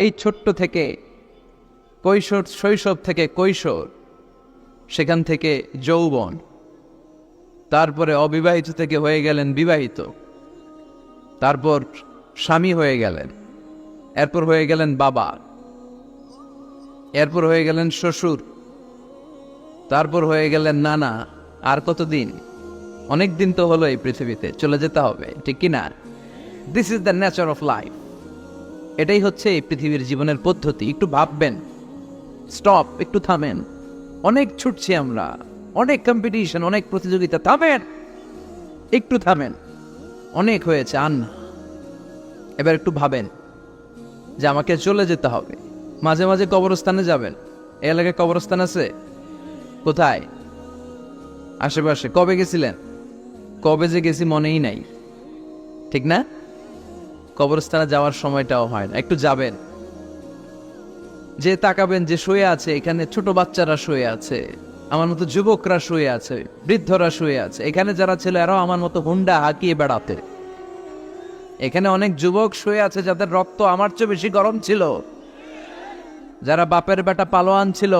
এই ছোট্ট থেকে কৈশোর, শৈশব থেকে কৈশোর, সেখান থেকে যৌবন, তারপরে অবিবাহিত থেকে হয়ে গেলেন বিবাহিত, তারপর স্বামী হয়ে গেলেন, এরপর হয়ে গেলেন বাবা, এরপর হয়ে গেলেন শ্বশুর, তারপর হয়ে গেলেন নানা। আর কতদিন? অনেক দিন তো হলো এই পৃথিবীতে, চলে যেতে হবে, ঠিক কি না? This is the nature of life. এটাই হচ্ছে এই পৃথিবীর জীবনের পদ্ধতি। একটু ভাববেন, স্টপ, একটু থামেন। অনেক ছুটছি আমরা, অনেক কম্পিটিশন, অনেক প্রতিযোগিতা। থামেন, একটু থামেন, অনেক হয়েছে, আর না। এবার একটু ভাবেন যে আমাকে চলে যেতে হবে। মাঝে মাঝে কবরস্থানে যাবেন। এই এলাকায় কবরস্থান আছে? কোথায়? আশেপাশে। কবে গেছিলেন? কবে যে গেছি মনেই নাই, ঠিক না? কবরস্থানে যাওয়ার সময়টাও হয় না। একটু যাবেন, যে তাকাবেন যে শুয়ে আছে এখানে, ছোট বাচ্চারা শুয়ে আছে, আমার মতো যুবকরা শুয়ে আছে, বৃদ্ধরা শুয়ে আছে। এখানে যারা ছিল এরাও আমার মতো হুন্ডা হাঁকিয়ে বেড়াতে। এখানে অনেক যুবক শুয়ে আছে যাদের রক্ত আমার চেয়ে বেশি গরম ছিল, যারা বাপের বেটা পালোয়ান ছিল।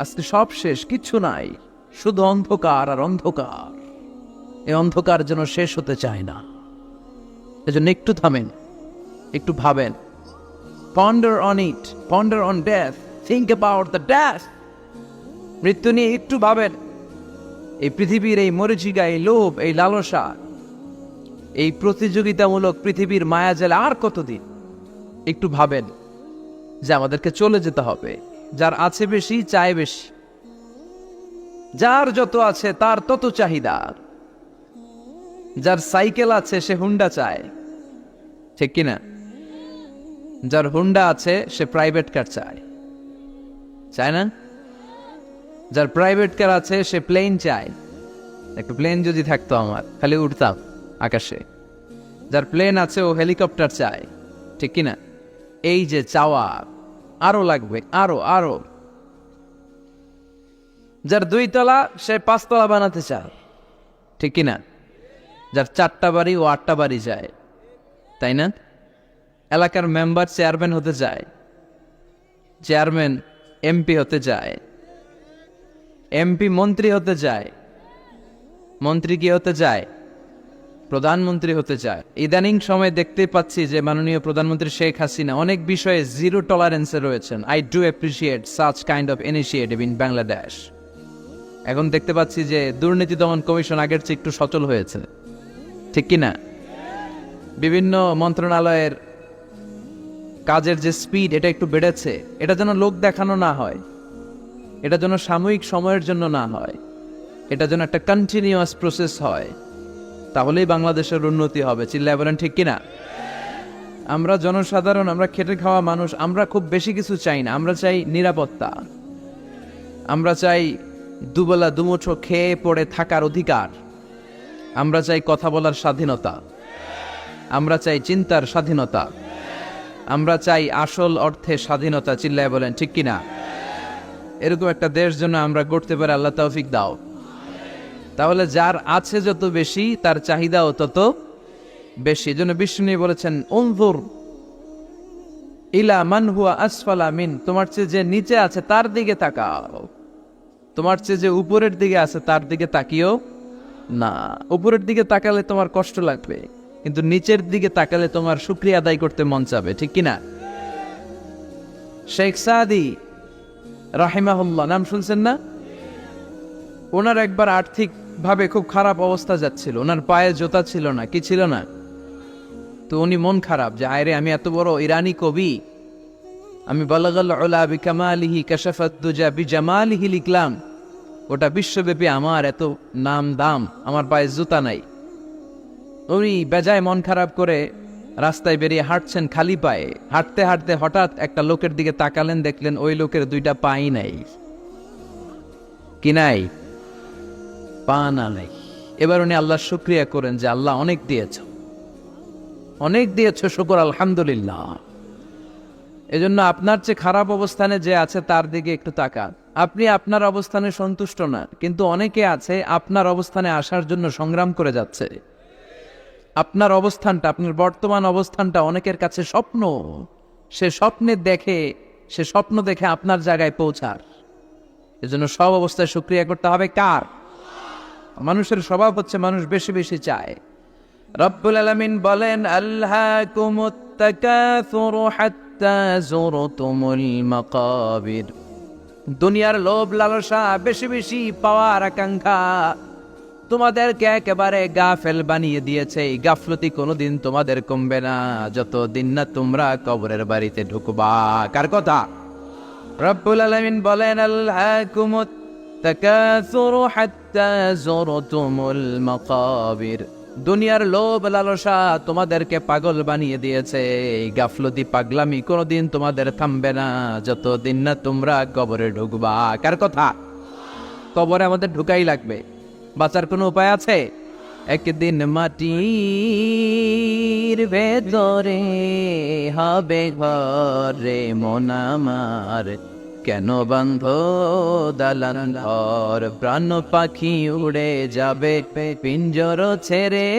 আজকে সব শেষ, কিচ্ছু নাই, শুধু অন্ধকার আর অন্ধকার। এই অন্ধকার যেন শেষ হতে চায় না। এজন্য একটু থামেন, একটু ভাবেন। Ponder on it, ponder on death, think about the death. মৃত্যু নিয়ে একটু ভাবেন। এই পৃথিবীর এই মরিচিকা, এই লোভ, এই লালসা, এই প্রতিযোগিতামূলক পৃথিবীর মায়াজালে আর কতদিন? একটু ভাবেন যে আমাদেরকে চলে যেতে হবে। যার আছে বেশি চায় বেশি, যার যত আছে তার তত চাহিদা। যার সাইকেল আছে সে হুন্ডা চায়, ঠিক কিনা? যার হুন্ডা আছে সে প্রাইভেট কার চায়, চায় না? যার প্রাইভেট কার আছে সে প্লেন চায়। একটা প্লেন যদি থাকতো আমার, খালি উঠতাম আকাশে। যার প্লেন আছে ও হেলিকপ্টার চায়, ঠিক কিনা? এই যে চাওয়া, আরো লাগবে, আরো আরো। যার 2 তলা সে 5 তলা বানাতে চায়, ঠিক কিনা? যার 4টা বাড়ি ও 8টা বাড়ি যায়, তাই না? এলাকার মেম্বার চেয়ারম্যান হতে যায়, চেয়ারম্যান এমপি হতে যায়, এমপি মন্ত্রী হতে যায়, মন্ত্রী কি হতে যায়? প্রধানমন্ত্রী হতে চায়। ইদানিং সময় দেখতে পাচ্ছি যে মাননীয় প্রধানমন্ত্রী শেখ হাসিনা অনেক বিষয়ে জিরো টলারেন্সে রয়েছেন। I do appreciate such kind of initiative in Bangladesh. এখন দেখতে পাচ্ছি যে দুর্নীতি দমন কমিশন আগের চেয়ে একটু সচল হয়েছে, ঠিক কিনা? বিভিন্ন মন্ত্রণালয়ের কাজের যে স্পিড, এটা একটু বেড়েছে। এটা যেন লোক দেখানো না হয়, এটা যেন সাময়িক সময়ের জন্য না হয়, এটা যেন একটা কন্টিনিউয়াস প্রসেস হয়। তাহলেই বাংলাদেশের উন্নতি হবে। চিল্লায় বলেন, ঠিক কিনা? আমরা জনসাধারণ, আমরা খেটে খাওয়া মানুষ, আমরা খুব বেশি কিছু চাই না। আমরা চাই নিরাপত্তা, আমরা চাই দুবেলা দুমুঠো খেয়ে পড়ে থাকার অধিকার, আমরা চাই কথা বলার স্বাধীনতা, আমরা চাই চিন্তার স্বাধীনতা, আমরা চাই আসল অর্থে স্বাধীনতা। চিল্লায় বলেন, ঠিক কিনা? এরকম একটা দেশ যেন আমরা গড়তে পারি, আল্লাহ তৌফিক দাও। তাহলে যার আছে যত বেশি, তার চাহিদাও তত বেশি। এজন্য বিষ্ণু বলেছেন, উনজুর ইলা মান হুয়া আসফালা মিন, তোমার চেয়ে যে নিচে আছে তার দিকে তাকাও। তোমার চেয়ে যে উপরের দিকে আছে তার দিকে তাকিও না। উপরের দিকে তাকালে তোমার কষ্ট লাগবে, কিন্তু নিচের দিকে তাকালে তোমার শুকরিয়া আদায় করতে মন চাবে, ঠিক কিনা? শেখ সাদি রাহিমাহুল্লাহ, নাম শুনছেন না? ওনার একবার আর্থিক ভাবে খুব খারাপ অবস্থা যাচ্ছিল, ওনার পায়ে জোতা ছিল না, কি ছিল না। তো উনি মন খারাপ যে আয়রে, আমি এত বড় ইরানি কবি, আমি বালাগাল উলা বিকামালিহি কাশাফাত দুজা বিজামালিহি লিখলাম, ওটা বিশ্বব্যাপী আমার এত নাম দাম, আমার পায়ে জুতা নাই। উনি বেজায় মন খারাপ করে রাস্তায় বেরিয়ে হাঁটছেন খালি পায়ে। হাঁটতে হাঁটতে হঠাৎ একটা লোকের দিকে তাকালেন, দেখলেন ওই লোকের 2টা পাই নাই। কি নাই? পা না নাই। এবার উনি আল্লাহর শুকরিয়া করেন যে আল্লাহ অনেক দিয়েছ, অনেক দিয়েছ, শুকর আলহামদুলিল্লাহ। এজন্য আপনার চেয়ে খারাপ অবস্থানে যে আছে তার দিকে একটু তাকান। আপনি আপনার অবস্থানে সন্তুষ্ট না, কিন্তু অনেকে আছে আপনার অবস্থানে আসার জন্য সংগ্রাম করে যাচ্ছে। আপনার অবস্থানটা, আপনার বর্তমান অবস্থানটা অনেকের কাছে স্বপ্ন, সে স্বপ্ন দেখে আপনার জায়গায় পৌঁছার। এজন্য সব অবস্থায় শুকরিয়া করতে হবে কার? মানুষের স্বভাব হচ্ছে মানুষ বেশি বেশি চায়। রব্বুল আলামিন বলেন, আল্লাহকুমুত তাকাসুরু হাত্তা যুরতুমুল মাকাবির। দুনিয়ার লোভ লালসা, বেশি বেশি পাওয়ার আকাঙ্ক্ষা তোমাদেরকে একেবারে গাফেল বানিয়ে দিয়েছে। এই গাফলতি কোনোদিন তোমাদের কমবে না যতদিন না তোমরা কবরের বাড়িতে ঢুকবা। কার কথা? রব্বুল আলামিন বলেন, আল্লাহকুমুত তাকাসুরু হাত্তা যুরতুমুল মাকাবির। দুনিয়ার লোভ লালসা তোমাদেরকে পাগল বানিয়ে দিয়েছে। এই গাফলতি পাগলামি কোনোদিন তোমাদের থামবে না যতদিন না তোমরা কবরে ঢুকবা। কার কথা? কবরে আমাদের ঢুকাই লাগবে, বাঁচার কোনো উপায় আছে? একদিন মাটির ভেতরে হবে ঘরে মন আমার, কেন বান্ধ দালান ঘর? প্রাণ পাখি উড়ে যাবে পিঞ্জর ছেড়ে,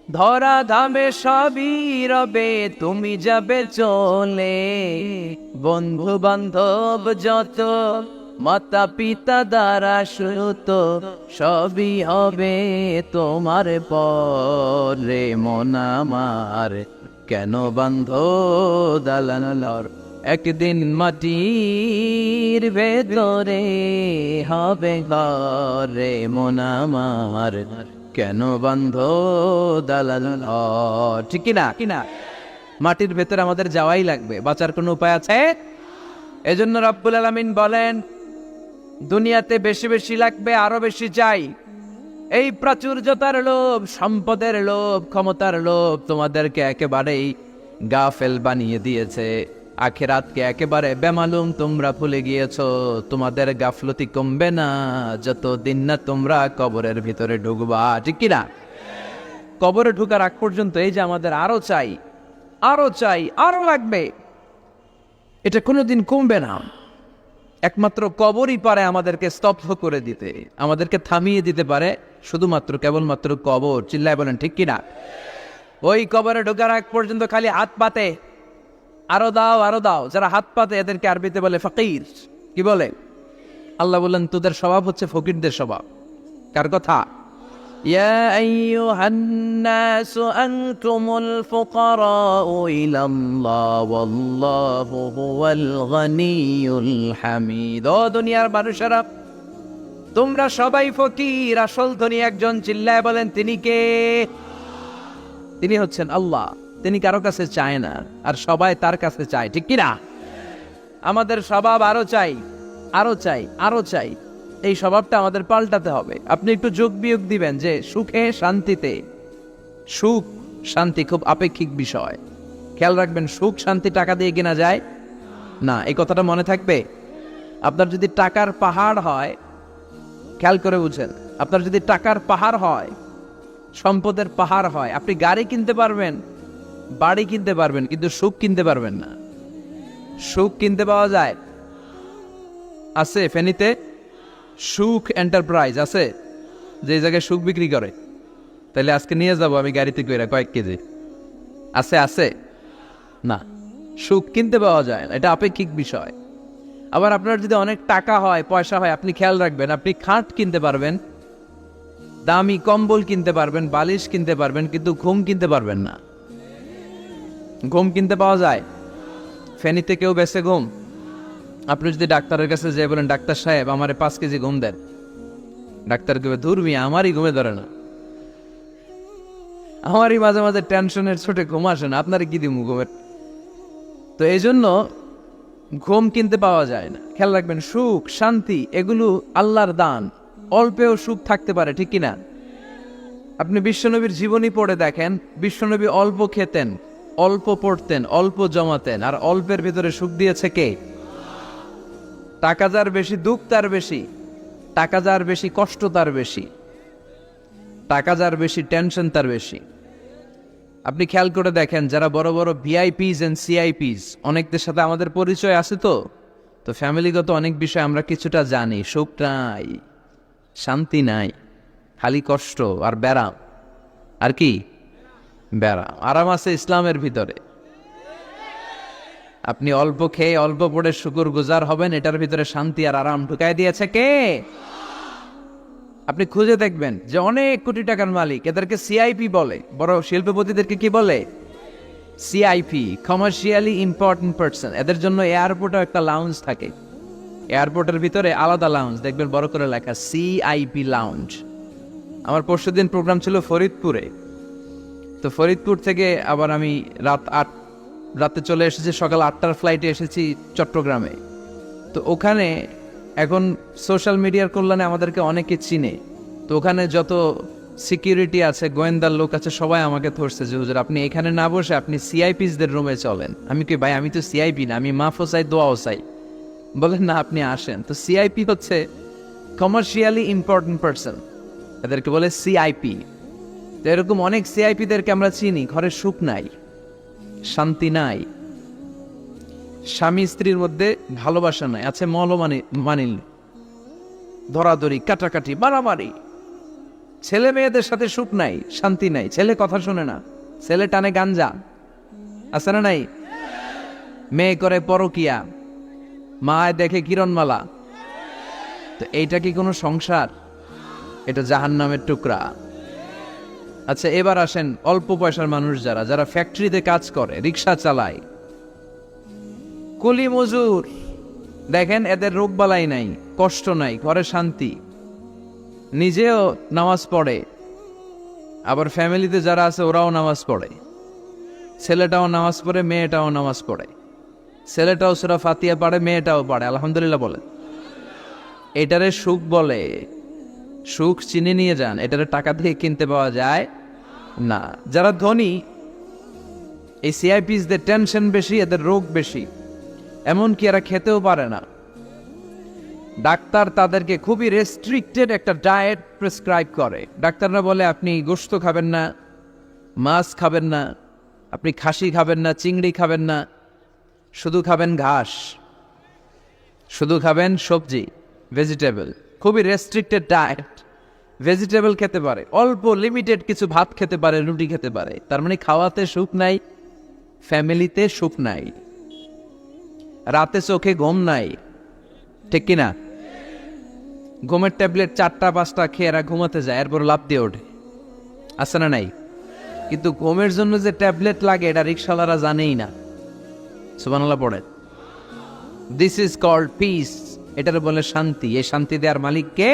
ধরা ধামে সবই রবে তুমি যাবে চলে। বন্ধু বান্ধব যত, মাতা পিতা দ্বারা সুত, সবই হবে তোমার পরে মন আমার, কেন বান্ধ দালান ঘর? একদিন মাটির ভেতরে হবে ঘরে মন আমার, কেন বান্ধ দালান ঘর? ঠিক কিনা? মাটির ভেতরে আমাদের যাওয়াই লাগবে, বাঁচার কোনো উপায় আছে? এজন্য রব্বুল আলামিন বলেন, দুনিয়াতে বেশি বেশি লাগবে, আরো বেশি চাই। এই প্রাচুর্যতার লোভ, সম্পদের লোভ, ক্ষমতার লোভ তোমাদেরকে একেবারেই গাফেল বানিয়ে দিয়েছে। আখিরাতকে একেবারে বেমালুম তোমরা ভুলে গিয়েছো। তোমাদের গাফলতি কমবে না যতদিন না তোমরা কবরের ভিতরে ঢুকবা। ঠিক কিনা? কবরে ঢুকার আগ পর্যন্ত এই যে আমাদের আরো চাই, আরো লাগবে, এটা কোনোদিন কমবে না। একমাত্র কবরই পারে আমাদেরকে স্তব্ধ করে দিতে, আমাদেরকে থামিয়ে দিতে পারে শুধুমাত্র কেবলমাত্র কবর। চিল্লায় বলেন ঠিক কিনা? ওই কবরে ঢোকার আগ পর্যন্ত খালি হাত পাতে, আরো দাও। যারা হাত পাতে এদেরকে আরবিতে বলে ফকির। কি বলে? আল্লাহ বললেন, তোদের স্বভাব হচ্ছে ফকিরদের স্বভাব। কার কথা? ইয়া আইয়ুহান্নাসু আনতুমুল ফুকারাউ ইলাল্লাহ ওয়াল্লাহু হুয়াল গনিয়ুল হামিদ। ও দুনিয়ার মানুষেরা, তোমরা সবাই ফকির, আসল ধনী একজন। চিল্লায় বলেন তিনি কে? তিনি হচ্ছেন আল্লাহ। তিনি কারো কাছে চায় না, আর সবাই তার কাছে চায়। ঠিক কিনা? আমাদের স্বভাব আরো চাই। এই স্বভাবটা আমাদের পাল্টাতে হবে। আপনি একটু যোগ বিয়োগ দিবেন যে সুখে শান্তিতে, সুখ শান্তি খুব আপেক্ষিক বিষয়। খেয়াল রাখবেন, সুখ শান্তি টাকা দিয়ে কেনা যায় না, এই কথাটা মনে থাকবে। আপনার যদি টাকার পাহাড় হয়, খেয়াল করে বুঝেন, আপনার যদি টাকার পাহাড় হয়, সম্পদের পাহাড় হয়, আপনি গাড়ি কিনতে পারবেন, বাড়ি কিনতে পারবেন, কিন্তু সুখ কিনতে পারবেন না। সুখ কিনতে পাওয়া যায়? আছে ফেনীতে সুখ এন্টারপ্রাইজ আছে, যে জায়গায় সুখ বিক্রি করে। তাহলে আজকে নিয়ে যাব আমি গাড়িতে কইরা কয়েক কেজি। আছে না, সুখ কিনতে পাওয়া যায় না, এটা আপেক্ষিক বিষয়। আবার আপনার যদি অনেক টাকা হয়, পয়সা হয়, আপনি খেয়াল রাখবেন, আপনি খাট কিনতে পারবেন, দামি কম্বল কিনতে পারবেন, বালিশ কিনতে পারবেন, কিন্তু ঘুম কিনতে পারবেন না। ঘুম কিনতে পাওয়া যায়? ফেনীতে কেউ বেচে ঘুম? আপনি যদি ডাক্তারের কাছে যেয়ে বলেন, ডাক্তার সাহেব আমারে 5 কেজি ঘুম দেন, ডাক্তার কবে, ধুর মিয়া আমারই ঘুমে ধরে না, আমারই মাঝে মাঝে টেনশনের ছোটে ঘুম আসে না, আপনারে কি দিব ঘুমের? তো এই জন্য ঘুম কিনতে পাওয়া যায় না। খেয়াল রাখবেন, সুখ শান্তি এগুলো আল্লাহর দান। অল্পেও সুখ থাকতে পারে, ঠিক কিনা? আপনি বিশ্বনবীর জীবনী পড়ে দেখেন, বিশ্বনবী অল্প খেতেন, অল্প পড়তেন, অল্প জমাতেন, আর অল্পের ভিতরে সুখ দিয়েছে কে? টাকা যার বেশি, দুঃখ তার বেশি। টাকা যার বেশি, কষ্ট তার বেশি। টাকা যার বেশি, টেনশন তার বেশি। আপনি খেয়াল করে দেখেন, যারা বড় বড় ভিআইপিস এন্ড সিআইপিস, অনেকদের সাথে আমাদের পরিচয় আছে। তো ফ্যামিলিগত অনেক বিষয় আমরা কিছুটা জানি। সুখ নাই, শান্তি নাই, খালি কষ্ট আর ব্যারাম। আর কি? বেড়া আরাম আছে ইসলামের ভিতরে। আপনি অল্প খেয়ে অল্প পড়ে শুকুর গুজার হবেন, এটার ভিতরে শান্তি আর আরাম ঢুকাই দিয়েছে কে? আপনি খুঁজে দেখবেন যে অনেক কোটি টাকার মালিক, এদেরকে সিআইপি বলে। বড় শিল্পপতিদেরকে কি বলে? CIP, commercially important person. এদের জন্য এয়ারপোর্টে একটা লাউঞ্জ থাকে, এয়ারপোর্টের ভিতরে আলাদা লাউঞ্জ, দেখবেন বড় করে লেখা সিআইপি লাউঞ্জ। আমার পরশুদিন প্রোগ্রাম ছিল ফরিদপুরে, তো ফরিদপুর থেকে আবার আমি রাতে চলে এসেছি, সকাল 8টার ফ্লাইটে এসেছি চট্টগ্রামে। তো ওখানে এখন সোশ্যাল মিডিয়ার কল্যাণে আমাদেরকে অনেকে চিনে, তো ওখানে যত সিকিউরিটি আছে, গোয়েন্দার লোক আছে, সবাই আমাকে ধরছে যে হুজুর আপনি এখানে না বসে আপনি সিআইপিসদের রুমে চলেন। আমি কি ভাই, আমি তো সিআইপি না, আমি মাফও চাই দোয়াও চাই। বলেন না, আপনি আসেন। তো সিআইপি হচ্ছে কমার্শিয়ালি ইম্পর্টেন্ট পারসন, এদেরকে বলে সিআইপি। তো এরকম অনেক সিআইপিদেরকে আমরা চিনি, ঘরে সুখ নাই, শান্তি নাই, স্বামী স্ত্রীর মধ্যে ভালোবাসা নাই, আছে মানিল, ধরাধরি, কাটাকাটি, মারামারি, ছেলে মেয়েদের সাথে সুখ নাই, শান্তি নাই, ছেলে কথা শোনে না, ছেলে টানে গাঞ্জা, আছে না নাই? মেয়ে করে পরকিয়া, মায় দেখে কিরণমালা। তো এইটা কি কোনো সংসার? এটা জাহান্নামের টুকরা। আচ্ছা, এবার আসেন অল্প পয়সার মানুষ যারা ফ্যাক্টরিতে কাজ করে, রিক্সা চালায়, কুলি মজুর, দেখেন এদের রোগ বালাই নাই, কষ্ট নাই, ঘরে শান্তি, নিজেও নামাজ পড়ে, আবার ফ্যামিলিতে যারা আছে ওরাও নামাজ পড়ে, ছেলেটাও নামাজ পড়ে, মেয়েটাও নামাজ পড়ে, ছেলেটাও সূরা ফাতিহা পড়ে, মেয়েটাও পড়ে, আলহামদুলিল্লাহ বলে। এটারে সুখ বলে। সুখ চিনে নিয়ে যান, এটারে টাকা দিয়ে কিনতে পাওয়া যায় না। যারা ধনী, এই সিআইপিসদের টেনশন বেশি, এদের রোগ বেশি, এমনকি এরা খেতেও পারে না। ডাক্তার তাদেরকে খুবই রেস্ট্রিক্টেড একটা ডায়েট প্রেসক্রাইব করে। ডাক্তাররা বলে আপনি গোশত খাবেন না, মাছ খাবেন না, আপনি খাসি খাবেন না, চিংড়ি খাবেন না, শুধু খাবেন ঘাস, শুধু খাবেন সবজি, ভেজিটেবল। খুবই রেস্ট্রিক্টেড ডায়েট। ভেজিটেবল খেতে পারে, অল্প লিমিটেড কিছু ভাত খেতে পারে, রুটি খেতে পারে। তার মানে খাওয়াতে সুখ নাই, ফ্যামিলিতে সুখ নাই, রাতে চোখে ঘুম নাই, ঠিক কিনা? ঘুমের ট্যাবলেট 4টা-5টা খেয়ে এরা ঘুমাতে যায়, এরপর লাফ দিয়ে ওঠে, আছে না নাই? কিন্তু ঘুমের জন্য যে ট্যাবলেট লাগে এটা রিক্সাওয়ালারা জানেই না। সুবহানাল্লাহ পড়ে। দিস ইজ কল্ড পিস, এটার বলে শান্তি। এই শান্তি দেওয়ার মালিক কে?